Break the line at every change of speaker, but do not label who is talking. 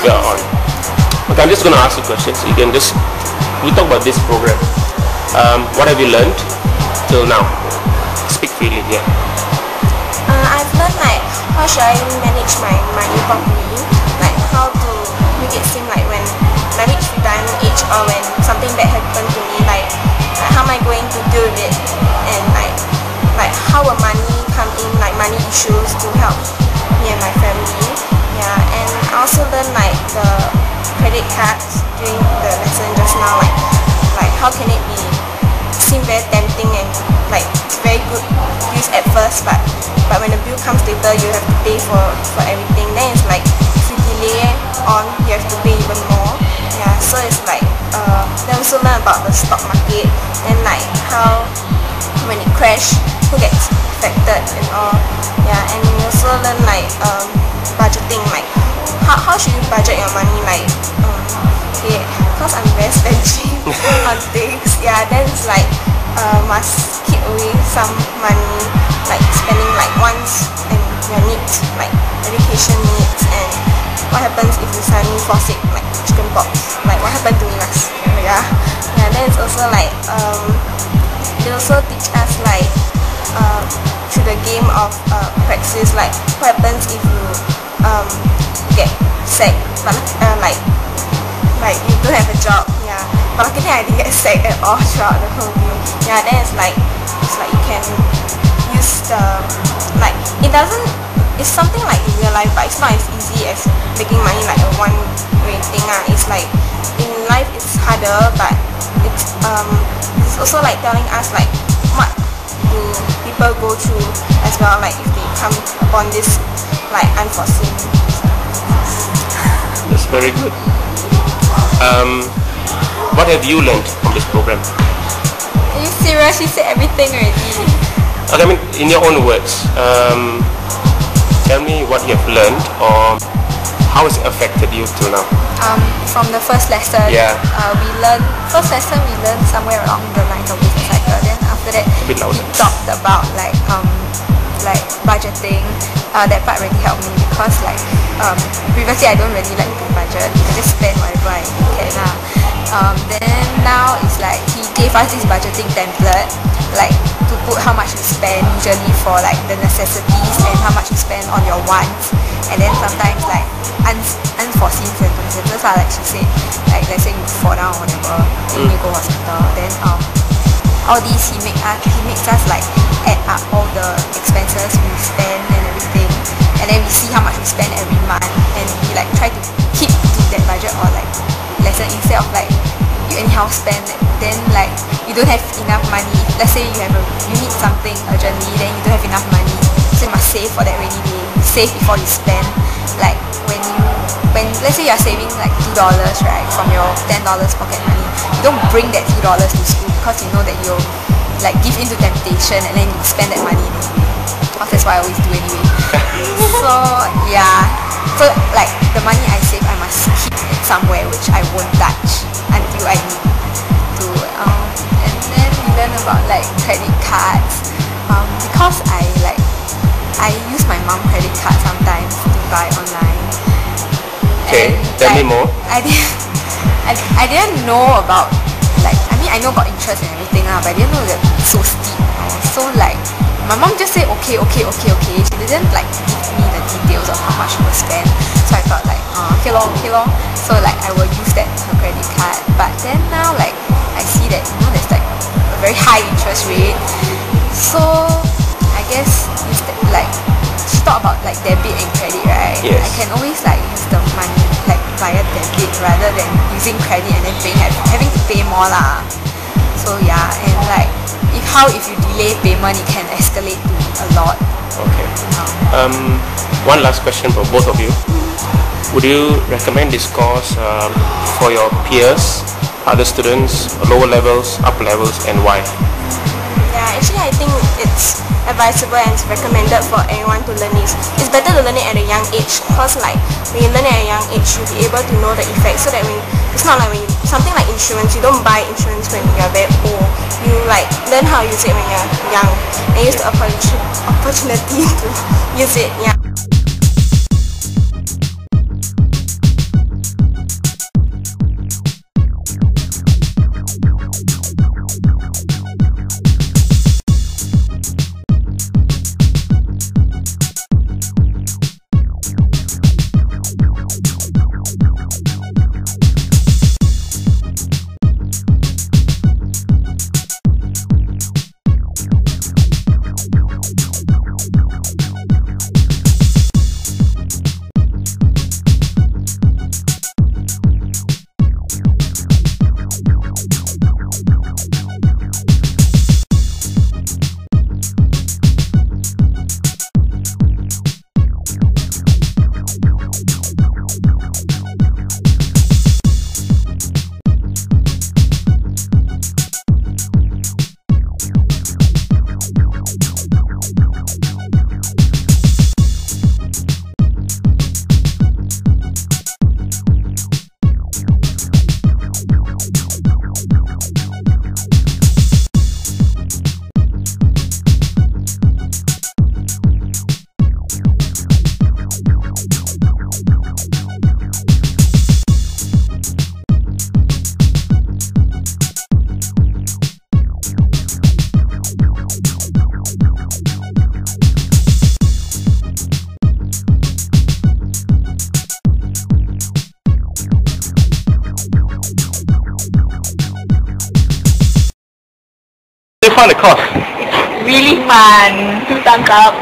we are on. Okay, I'm just going to ask you questions. You can just, we talk about this program. What have you learned till now? Speak freely, yeah.
I've learned like how should I manage my money properly, like how to make it seem like when I reach retirement age or when something bad happened to me, like how am I going to deal with it, and like how will money come in, like money issues to help me and my family. Yeah, and I also learned like the credit cards during the lesson just now, like how can it be seem very tempting and like it's very good use at first, but when the bill comes later you have to pay for everything. Then it's like if you delay on you have to pay even more. Yeah, so it's like then also learn about the stock market and like how when it crash who gets affected and all. Yeah, and you also learn like budgeting, like how should you budget your money, like okay, because I'm very stingy on things. Yeah, then it's like must keep away some money, like spending like once and your needs, like education needs, and what happens if you suddenly fall sick, like chicken pox, like what happened to me last year. Yeah, then it's also like they also teach us like through the game of praxis, like what happens if you get sacked, but like you don't have a job. Yeah, but luckily I didn't get sacked at all throughout the whole game. Yeah, then it's like you can use the, like it's something like in real life, but it's not as easy as making money like a one-way thing. It's like in life it's harder, but it's also like telling us like what do people go through as well, like if they come upon this like unforeseen.
That's very good. What have you learned from this program?
Are you serious? You said everything already.
Okay, I mean, in your own words, tell me what you have learned or how has it affected you till now?
From the first lesson,
yeah.
We learned somewhere along the lines of business cycle. Then after that, we talked about like budgeting. That part really helped me because like previously I don't really like to budget. I just spend whatever I can. Then now it's like he gave us this budgeting template, like to put how much you spend usually for like the necessities and how much you spend on your wants, and then sometimes like unforeseen circumstances are like she said, like let's say you fall down or whatever, then you go hospital, then all these he makes us like add up all the expenses we spend and everything, and then we see how much we spend every month, and we like try to keep to that budget or like lesson instead of like you anyhow spend, then like you don't have enough money. Let's say you need something urgently, then you don't have enough money, so you must save for that rainy day. You save before you spend. Like when let's say you're saving like $2, right, from your $10 pocket money, you don't bring that $2 to school because you know that you'll like give into temptation and then you spend that money anyway. Because that's what I always do anyway. So yeah, so like the money I save I must keep it somewhere which I won't touch until I need to. And then we learn about like credit cards, because I use my mom credit card sometimes to buy online.
Okay,
and,
tell me more.
I didn't know about, like, I mean I know about interest and everything but I didn't know that it's so steep. So like my mom just said okay. She didn't like give me the details of how much she will spend. So I thought like okay lor. So like I will use that her credit card. But then now like I see that there's like a very high interest rate. So I guess like she talked about like debit and credit, right?
Yes.
I can always like use the money like via debit rather than using credit and then having to pay more lah. So yeah, and like if you delay payment it can escalate to a lot.
Okay. One last question for both of you. Would you recommend this course for your peers, other students, lower levels, upper levels, and why?
Yeah, actually I think it's advisable and it's recommended for anyone to learn this. It's better to learn it at a young age because like when you learn it at a young age you'll be able to know the effects, so that when it's not like when something like insurance, you don't buy insurance when you're very old. You like learn how to use it when you're young and use the opportunity to use it. Yeah.
find the course?
Really fun. 2 thumbs up.